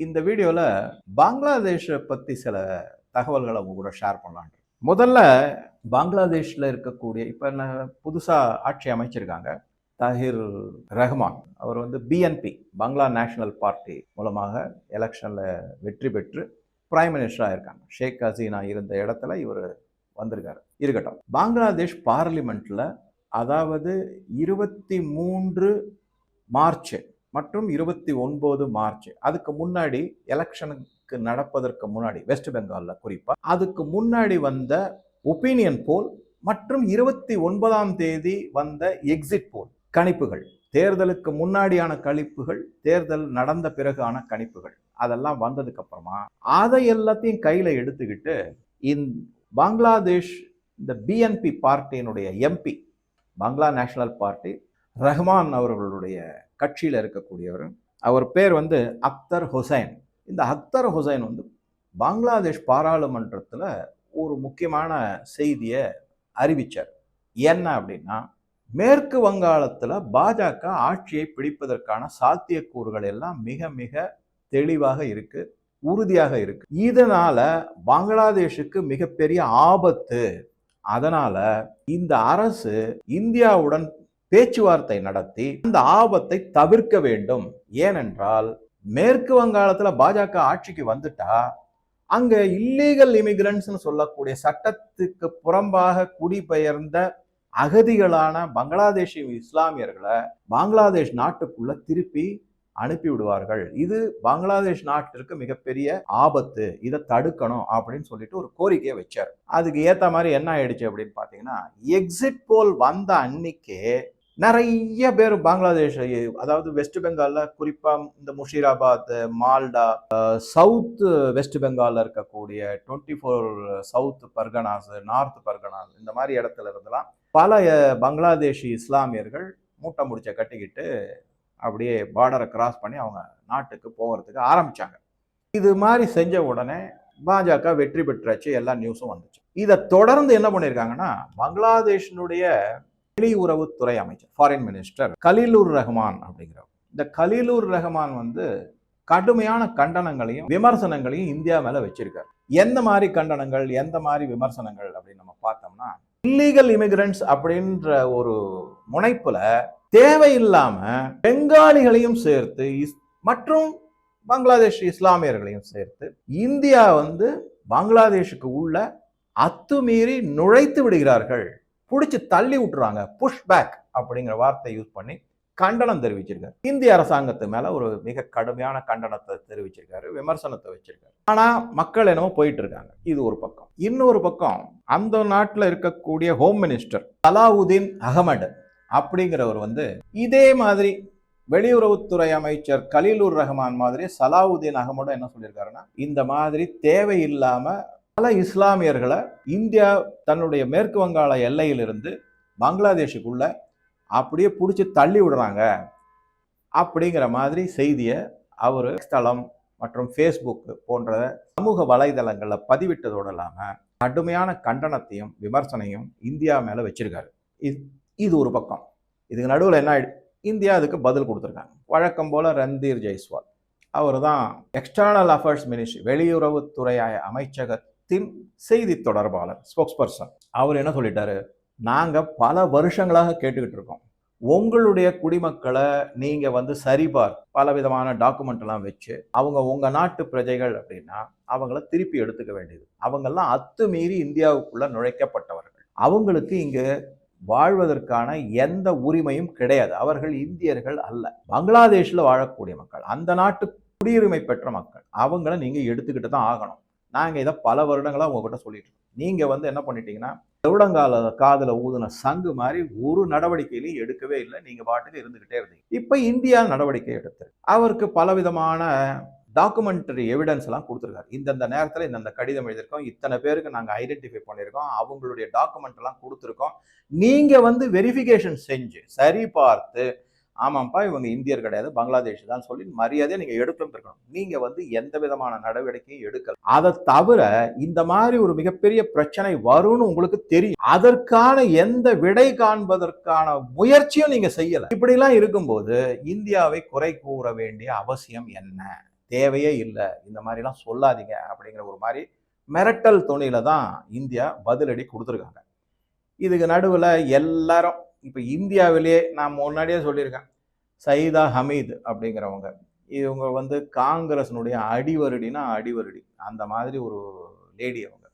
இந்த வீடியோவில் பங்களாதேஷை பற்றி சில தகவல்களை அவங்க கூட ஷேர் பண்ணலான். முதல்ல பங்களாதேஷில் இருக்கக்கூடிய இப்போ என்ன புதுசாக ஆட்சி அமைச்சிருக்காங்க தாஹிர் ரஹ்மான். அவர் பிஎன்பி பங்களா நேஷனல் பார்ட்டி மூலமாக எலெக்ஷனில் வெற்றி பெற்று பிரைம் மினிஸ்டராக இருக்காங்க. ஷேக் ஹசீனா இருந்த இடத்துல இவர் வந்திருக்காரு. இருக்கட்டும், பங்களாதேஷ் பார்லிமெண்ட்டில் அதாவது 23 மார்ச் மற்றும் 29 மார்ச் அதுக்கு முன்னாடி எலெக்ஷனுக்கு நடப்பதற்கு முன்னாடி வெஸ்ட் பெங்கால்ல குறிப்பா அதுக்கு முன்னாடி வந்த ஒப்பீனியன் போல் மற்றும் 29ஆம் தேதி வந்த எக்ஸிட் போல் கணிப்புகள், தேர்தலுக்கு முன்னாடியான கணிப்புகள், தேர்தல் நடந்த பிறகான கணிப்புகள், அதெல்லாம் வந்ததுக்கு அப்புறமா அதை எல்லாத்தையும் கையில எடுத்துக்கிட்டு பங்களாதேஷ் இந்த பிஎன்பி பார்ட்டியினுடைய எம்பி, பங்களா நேஷனல் பார்ட்டி, ரஹ்மான் அவர்களுடைய கட்சியில் இருக்கக்கூடியவர். அவர் பேர் அக்தர் ஹுசைன். இந்த அக்தர் ஹுசைன் பங்களாதேஷ் பாராளுமன்றத்தில் ஒரு முக்கியமான செய்தியை அறிவிச்சார். என்ன அப்படின்னா, மேற்கு வங்காளத்தில் பாஜக ஆட்சியை பிடிப்பதற்கான சாத்தியக்கூறுகள் எல்லாம் மிக மிக தெளிவாக இருக்கு, உறுதியாக இருக்கு. இதனால பங்களாதேஷுக்கு மிகப்பெரிய ஆபத்து. அதனால இந்த அரசு இந்தியாவுடன் பேச்சுவார்த்தை நடத்தி அந்த ஆபத்தை தவிர்க்க வேண்டும். ஏனென்றால் மேற்கு வங்காளத்துல பாஜக ஆட்சிக்கு வந்துட்டா அங்க இல்லீகல் இமிகிரண்ட்ஸ் சொல்லக்கூடிய சட்டத்துக்கு புறம்பாக குடிபெயர்ந்த அகதிகளான பங்களாதேஷி இஸ்லாமியர்களை பங்களாதேஷ் நாட்டுக்குள்ள திருப்பி அனுப்பி விடுவார்கள். இது பங்களாதேஷ் நாட்டிற்கு மிகப்பெரிய ஆபத்து, இதை தடுக்கணும் அப்படின்னு சொல்லிட்டு ஒரு கோரிக்கையை வச்சார். அதுக்கு ஏத்த மாதிரி என்ன ஆயிடுச்சு அப்படின்னு பாத்தீங்கன்னா, எக்ஸிட் போல் வந்த அன்னைக்கே நிறைய பேர் பங்களாதேஷ், அதாவது வெஸ்ட் பெங்கால்ல குறிப்பா இந்த முஷிராபாத், மால்டா, சவுத் வெஸ்ட் பெங்கால்ல இருக்கக்கூடிய 24 சவுத் பர்கனாஸ், நார்த் பர்கனாஸ், இந்த மாதிரி இடத்துல இருந்தெல்லாம் பல பங்களாதேஷி இஸ்லாமியர்கள் மூட்டை முடிச்ச கட்டிக்கிட்டு அப்படியே பார்டரை கிராஸ் பண்ணி அவங்க நாட்டுக்கு போகிறதுக்கு ஆரம்பிச்சாங்க. இது மாதிரி செஞ்ச உடனே பாஜக வெற்றி பெற்றாச்சு, எல்லா நியூஸும் வந்துச்சு. இதை தொடர்ந்து என்ன பண்ணியிருக்காங்கன்னா, பங்களாதேஷனுடைய வெளியுறவுத்துறை அமைச்சர், ஃபாரின் மினிஸ்டர் கலீலுர் ரஹ்மான் அப்படிங்கிறவர், இந்த கலீலுர் ரஹ்மான் கடுமையான கண்டனங்களையும் விமர்சனங்களையும் இந்தியா மேல வச்சிருக்காரு. எந்த மாதிரி கண்டனங்கள், எந்த மாதிரி விமர்சனங்கள் அப்படின்னு நம்ம பார்த்தோம்னா, இல்லீகல் இமிகிரண்ட்ஸ் அப்படின்ற ஒரு முனைப்புல தேவையில்லாம பெங்காலிகளையும் சேர்த்து மற்றும் பங்களாதேஷ் இஸ்லாமியர்களையும் சேர்த்து இந்தியா பங்களாதேஷுக்கு உள்ள அத்துமீறி நுழைத்து விடுகிறார்கள், பிடிச்சி தள்ளி விட்டுறாங்க, புஷ் பேக் அப்படிங்கிற வார்த்தை யூஸ் பண்ணி கண்டனம் தெரிவிச்சிருக்காரு. இந்திய அரசாங்கத்து மேல ஒரு மிக கடுமையான கண்டனத்தை தெரிவிச்சிருக்காரு, விமர்சனத்தை வச்சிருக்காரு. ஆனா மக்கள் என்னமோ போயிட்டு இருக்காங்க. இது ஒரு பக்கம். இன்னொரு பக்கம் அந்த நாட்டில் இருக்கக்கூடிய ஹோம் மினிஸ்டர் சலாவுதீன் அகமது அப்படிங்கிறவர் இதே மாதிரி வெளியுறவுத்துறை அமைச்சர் கலீலுர் ரஹ்மான் மாதிரி சலாவுதீன் அகமது என்ன சொல்லியிருக்காருன்னா, இந்த மாதிரி தேவையில்லாம பல இஸ்லாமியர்களை இந்தியா தன்னுடைய மேற்கு வங்காள எல்லையிலிருந்து பங்களாதேஷுக்குள்ள அப்படியே பிடிச்சி தள்ளி விடுறாங்க அப்படிங்கிற மாதிரி செய்தியை அவர் ஸ்தலம் மற்றும் ஃபேஸ்புக் போன்ற சமூக வலைதளங்களில் பதிவிட்டதோடு இல்லாமல் கடுமையான கண்டனத்தையும் விமர்சனையும் இந்தியா மேலே வச்சிருக்காரு. இது ஒரு பக்கம். இதுக்கு நடுவில் என்ன இந்தியா அதுக்கு பதில் கொடுத்துருக்காங்க. வழக்கம் போல ரந்தீர் ஜெய்ஸ்வால் அவர் தான் எக்ஸ்டர்னல் அஃபேர்ஸ் மினிஸ்ட்ரி, வெளியுறவுத்துறை அமைச்சகத்தின் செய்தி தொடர்பாளர், ஸ்போக்ஸ் பர்சன். அவர் என்ன சொல்லிட்டாரு, நாங்கள் பல வருஷங்களாக கேட்டுக்கிட்டு இருக்கோம், உங்களுடைய குடிமக்களை நீங்க சரிபார் பலவிதமான டாக்குமெண்ட் எல்லாம் வச்சு அவங்க உங்க நாட்டு பிரஜைகள் அப்படின்னா அவங்கள திருப்பி எடுத்துக்க வேண்டியது. அவங்கெல்லாம் அத்துமீறி இந்தியாவுக்குள்ள நுழைக்கப்பட்டவர்கள், அவங்களுக்கு இங்க வாழ்வதற்கான எந்த உரிமையும் கிடையாது, அவர்கள் இந்தியர்கள் அல்ல, பங்களாதேஷ்ல வாழக்கூடிய மக்கள், அந்த நாட்டு குடியுரிமை பெற்ற மக்கள், அவங்கள நீங்க எடுத்துக்கிட்டு தான் ஆகணும். நாங்க இதை பல வருடங்களா உங்ககிட்ட சொல்லிட்டு இருக்கோம். நீங்க என்ன பண்ணிட்டீங்கன்னா, செவிடங்கால காதுல ஊதுன சங்கு மாதிரி ஒரு நடவடிக்கையிலையும் எடுக்கவே இல்லை, நீங்க பாட்டுக்கு இருந்துகிட்டே இருந்தீங்க. இப்ப இந்தியா நடவடிக்கை எடுத்து அவருக்கு பலவிதமான டாக்குமெண்டரி எவிடன்ஸ் எல்லாம் கொடுத்துருக்காரு. இந்தந்த நேரத்தில் இந்தந்த கடிதம் எழுதியிருக்கோம், இத்தனை பேருக்கு நாங்கள் ஐடென்டிஃபை பண்ணியிருக்கோம், அவங்களுடைய டாக்குமெண்ட் எல்லாம் கொடுத்துருக்கோம். நீங்க வெரிஃபிகேஷன் செஞ்சு சரி பார்த்து, ஆமாப்பா இவங்க இந்தியர் கிடையாது பங்களாதேஷ் தான் சொல்லி மரியாதையை நீங்க எடுத்துட்டு இருக்கணும். நீங்க எந்த விதமான நடவடிக்கையும் எடுக்கல. அதை தவிர இந்த மாதிரி ஒரு மிகப்பெரிய பிரச்சனை வரும்னு உங்களுக்கு தெரியும், அதற்கான எந்த விடை காண்பதற்கான முயற்சியும் நீங்க செய்யல. இப்படி எல்லாம் இருக்கும்போது இந்தியாவை குறை கூற வேண்டிய அவசியம் என்ன? தேவையே இல்லை, இந்த மாதிரிலாம் சொல்லாதீங்க அப்படிங்கிற ஒரு மாதிரி மிரட்டல் துணியில தான் இந்தியா பதிலடி கொடுத்துருக்காங்க. இதுக்கு நடுவில் எல்லாரும் இப்போ இந்தியாவிலேயே நான் முன்னாடியே சொல்லியிருக்கேன், சைதா ஹமீது அப்படிங்கிறவங்க, இவங்க வந்து காங்கிரஸினுடைய அடிவருடினா அடிவருடி, அந்த மாதிரி ஒரு லேடி. அவங்க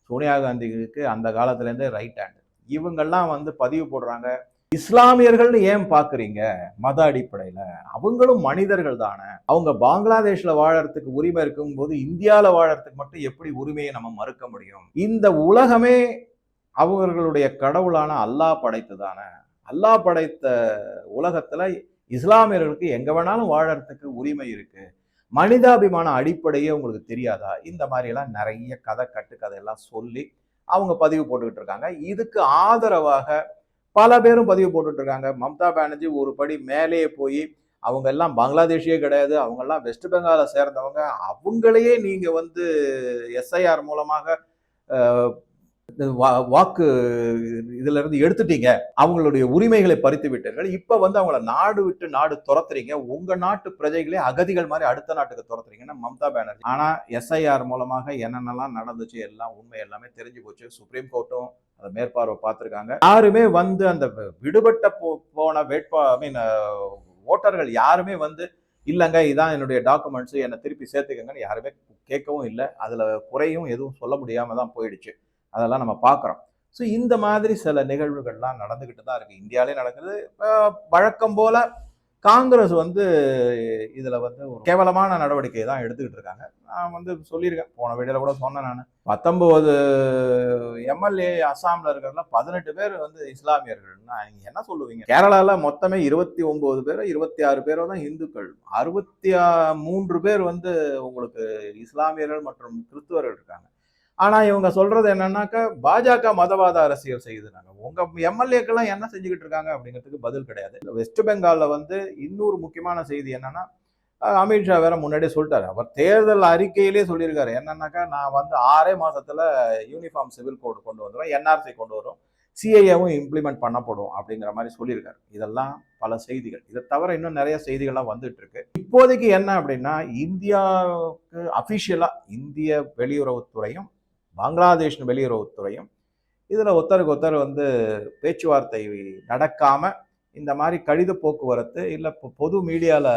சோனியா காந்திக்கு அந்த காலத்துலேருந்தே ரைட் ஹேண்ட். இவங்கெல்லாம் வந்து பதிவு போடுறாங்க, இஸ்லாமியர்கள்னு ஏன் பார்க்குறீங்க மத அடிப்படையில், அவங்களும் மனிதர்கள் தானே, அவங்க பங்களாதேஷில் வாழறதுக்கு உரிமை இருக்கும்போது இந்தியாவில் வாழறதுக்கு மட்டும் எப்படி உரிமையை நம்ம மறுக்க முடியும்? இந்த உலகமே அவர்களுடைய கடவுளான அல்லாஹ் படைத்து தானே, அல்லாஹ் படைத்த உலகத்துல இஸ்லாமியர்களுக்கு எங்க வேணாலும் வாழறதுக்கு உரிமை இருக்கு, மனிதாபிமான அடிப்படையே உங்களுக்கு தெரியாதா? இந்த மாதிரி எல்லாம் நிறைய கட்டுக்கதையெல்லாம் சொல்லி அவங்க பதிவு போட்டுக்கிட்டு இருக்காங்க. இதுக்கு ஆதரவாக பல பேரும் பதிவு போட்டுட்டு இருக்காங்க. மம்தா பானர்ஜி ஒரு படி மேலேயே போய், அவங்க எல்லாம் பங்களாதேஷியே கிடையாது, அவங்க எல்லாம் வெஸ்ட் பெங்காலை சேர்ந்தவங்க, அவங்களையே நீங்க வந்து எஸ்ஐஆர் மூலமாக வாக்கு இதுல இருந்து எடுத்துட்டீங்க, அவங்களுடைய உரிமைகளை பறித்து விட்டீர்கள், இப்ப வந்து அவங்கள நாடு விட்டு நாடு துரத்துறீங்க, உங்க நாட்டு பிரஜைகளே அகதிகள் மாதிரி அடுத்த நாட்டுக்கு துரத்துறீங்கன்னா மம்தா பானர்ஜி. ஆனா எஸ்ஐஆர் மூலமாக என்னென்னலாம் நடந்துச்சு எல்லாம் உண்மை எல்லாமே தெரிஞ்சு போச்சு. சுப்ரீம் கோர்ட்டும் அதை மேற்பார்வை பார்த்திருக்காங்க. யாருமே வந்து அந்த விடுபட்ட போன ஓட்டர்கள் யாருமே வந்து இல்லைங்க இதான் என்னுடைய டாக்குமெண்ட்ஸ், என்னை திருப்பி சேர்த்துக்கங்கன்னு யாருமே கேட்கவும் இல்லை. அதுல குறையும் எதுவும் சொல்ல முடியாம தான் போயிடுச்சு. அதெல்லாம் நம்ம பார்க்குறோம். ஸோ இந்த மாதிரி சில நிகழ்வுகள்லாம் நடந்துக்கிட்டு தான் இருக்குது, இந்தியாவிலே நடக்குது. வழக்கம் போல காங்கிரஸ் வந்து இதில் வந்து ஒரு கேவலமான நடவடிக்கை தான் எடுத்துக்கிட்டு இருக்காங்க. நான் வந்து சொல்லியிருக்கேன், போன வீடியோவில் கூட சொன்னேன், நான் 19 எம்எல்ஏ அஸ்ஸாமில் இருக்கிறதுல 18 பேர் வந்து இஸ்லாமியர்கள்னா நீங்கள் என்ன சொல்லுவீங்க? கேரளாவில் மொத்தமே 29 பேரோ 26 பேரோ தான் இந்துக்கள், 63 பேர் வந்து உங்களுக்கு இஸ்லாமியர்கள் மற்றும் கிறிஸ்துவர்கள் இருக்காங்க. ஆனா இவங்க சொல்றது என்னன்னாக்கா பாஜக மதவாத அரசியல் செய்யுதுனாங்க. உங்க எம்எல்ஏக்கெல்லாம் என்ன செஞ்சுக்கிட்டு இருக்காங்க அப்படிங்கிறதுக்கு பதில் கிடையாது. வெஸ்ட் பெங்கால்ல வந்து இன்னொரு முக்கியமான செய்தி என்னன்னா, அமித்ஷா வேற முன்னாடியே சொல்லிட்டாரு, அவர் தேர்தல் அறிக்கையிலே சொல்லியிருக்காரு என்னன்னாக்கா, நான் வந்து 6 மாசத்துல யூனிஃபார்ம் சிவில் கோடு கொண்டு வந்துடும், என்ஆர்சி கொண்டு வரும், சிஐஏவும் இம்ப்ளிமெண்ட் பண்ணப்படும் அப்படிங்கிற மாதிரி சொல்லியிருக்காரு. இதெல்லாம் பல செய்திகள். இதை தவிர இன்னும் நிறைய செய்திகள்லாம் வந்துட்டு இருக்கு. இப்போதைக்கு என்ன அப்படின்னா, இந்தியாவுக்கு அபிஷியலா இந்திய வெளியுறவுத்துறையும் பங்களாதேஷ் வெளியுறவுத்துறையும் இதில் ஒருத்தருக்கு ஒருத்தர் வந்து பேச்சுவார்த்தை நடக்காம இந்த மாதிரி கடித போக்குவரத்து இல்லை பொது மீடியாவில்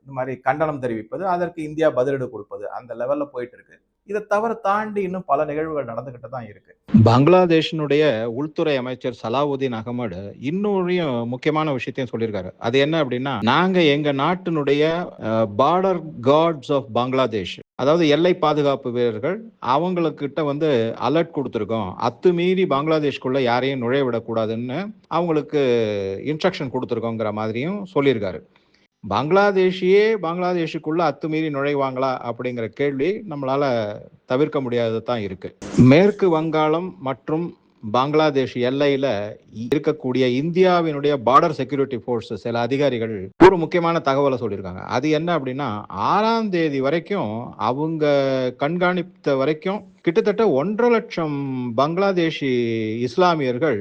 இந்த மாதிரி கண்டனம் தெரிவிப்பது, அதற்கு இந்தியா பதிலடி கொடுப்பது, அந்த லெவலில் போயிட்டு இருக்கு. இதை தவிர தாண்டி இன்னும் பல நிகழ்வுகள் நடந்துகிட்டு தான் இருக்கு. பங்களாதேஷினுடைய உள்துறை அமைச்சர் சலாவுதீன் அகமது இன்னொரு முக்கியமான விஷயத்தையும் சொல்லியிருக்காரு. அது என்ன அப்படின்னா, நாங்க எங்க நாட்டினுடைய பார்டர் கார்ட்ஸ் ஆஃப் பங்களாதேஷ், அதாவது எல்லை பாதுகாப்பு வீரர்கள், அவங்களுக்கிட்ட வந்து அலர்ட் கொடுத்துருக்கோம், அத்துமீறி பங்களாதேஷ்குள்ள யாரையும் நுழைய விடக்கூடாதுன்னு அவங்களுக்கு இன்ஸ்ட்ரக்ஷன் கொடுத்துருக்கோங்கிற மாதிரியும் சொல்லியிருக்காரு. பங்களாதேஷுக்குள்ள அத்துமீறி நுழைவாங்களா அப்படிங்கிற கேள்வி நம்மளால தவிர்க்க முடியாதது தான் இருக்கு. மேற்கு வங்காளம் மற்றும் பங்களாதேஷ் எல்லையில இருக்கக்கூடிய இந்தியாவினுடைய பார்டர் செக்யூரிட்டி போர்ஸ் சில அதிகாரிகள் ஒரு முக்கியமான தகவலை சொல்லியிருக்காங்க. அது என்ன அப்படின்னா, 6ஆம் தேதி வரைக்கும் அவங்க கண்காணித்த வரைக்கும் கிட்டத்தட்ட 1.5 லட்சம் பங்களாதேஷி இஸ்லாமியர்கள்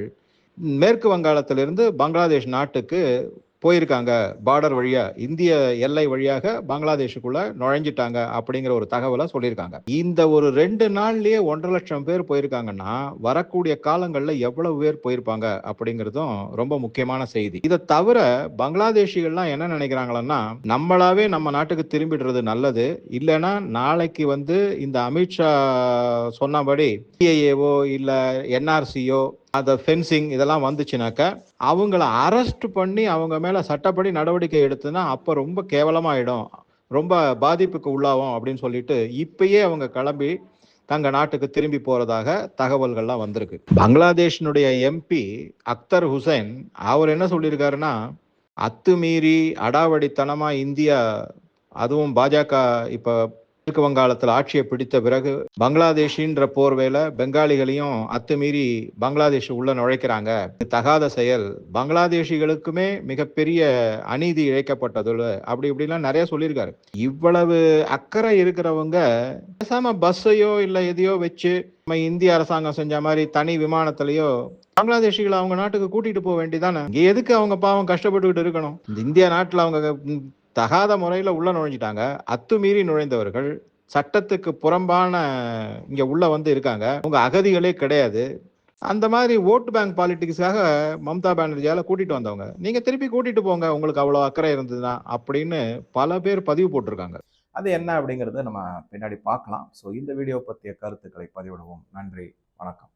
மேற்கு வங்காளத்திலிருந்து பங்களாதேஷ் நாட்டுக்கு போயிருக்காங்க, பார்டர் வழியா இந்திய எல்லை வழியாக பங்களாதேஷுக்குள்ள நுழைஞ்சிட்டாங்க அப்படிங்கிற ஒரு தகவலை சொல்லியிருக்காங்க. இந்த ஒரு 2 நாள்லயே 1.5 லட்சம் பேர் போயிருக்காங்கன்னா வரக்கூடிய காலங்கள்ல எவ்வளவு பேர் போயிருப்பாங்க அப்படிங்கிறதும் ரொம்ப முக்கியமான செய்தி. இதை தவிர பங்களாதேஷிகள்லாம் என்ன நினைக்கிறாங்கன்னா, நம்மளாவே நம்ம நாட்டுக்கு திரும்பிடுறது நல்லது, இல்லைன்னா நாளைக்கு வந்து இந்த அமித்ஷா சொன்னபடி சிஏஏவோ இல்ல என்ஆர்சியோ அந்த ஃபென்சிங் இதெல்லாம் வந்துச்சுனாக்கா அவங்கள அரெஸ்ட் பண்ணி அவங்க மேல சட்டப்படி நடவடிக்கை எடுத்துனா அப்ப ரொம்ப கேவலமாயிடும், ரொம்ப பாதிப்புக்கு உள்ளாகும் அப்படின்னு சொல்லிட்டு இப்பயே அவங்க கிளம்பி தங்க நாட்டுக்கு திரும்பி போறதாக தகவல்கள்லாம் வந்திருக்கு. பங்களாதேஷினுடைய எம்பி அக்தர் ஹுசைன் அவர் என்ன சொல்லியிருக்காருன்னா, அத்துமீறி அடாவடித்தனமா இந்தியா, அதுவும் பாஜக இப்ப மேற்கு வங்காளத்தில் ஆட்சியை பிடித்த பிறகு பங்களாதேஷின்ற போர்வேல பெங்காலிகளையும் அத்துமீறி பங்களாதேஷ் உள்ள நுழைக்கிறாங்க, தகாத செயல், பங்களாதேஷிகளுக்குமே மிகப்பெரிய அநீதி இழைக்கப்பட்டது அப்படி இப்படிலாம் நிறைய சொல்லியிருக்காரு. இவ்வளவு அக்கறை இருக்கிறவங்க பேசாம பஸ்ஸையோ இல்ல எதையோ வச்சு நம்ம இந்திய அரசாங்கம் செஞ்ச மாதிரி தனி விமானத்திலேயோ பங்களாதேஷிகளை அவங்க நாட்டுக்கு கூட்டிட்டு போக வேண்டியதானே. எதுக்கு அவங்க பாவம் கஷ்டப்பட்டுக்கிட்டு இருக்கணும்? இந்த இந்திய நாட்டுல அவங்க தகாத முறையில் உள்ள நுழைஞ்சிட்டாங்க. அத்துமீறி நுழைந்தவர்கள் சட்டத்துக்கு புறம்பான இங்க உள்ள வந்து இருக்காங்க. அவங்க அகதிகளே கிடையாது. அந்த மாதிரி ஓட்டு பேங்க் பாலிடிக்ஸாக மம்தா பானர்ஜியால கூட்டிட்டு வந்தவங்க. நீங்க திருப்பி கூட்டிட்டு போங்க உங்களுக்கு அவ்வளவு அக்கறை இருந்ததுன்னா அப்படின்னு பல பேர் பதிவு போட்டிருக்காங்க. அது என்ன அப்படிங்கிறத நம்ம பின்னாடி பார்க்கலாம். ஸோ இந்த வீடியோ பற்றிய கருத்துக்களை பதிவிடுவோம். நன்றி, வணக்கம்.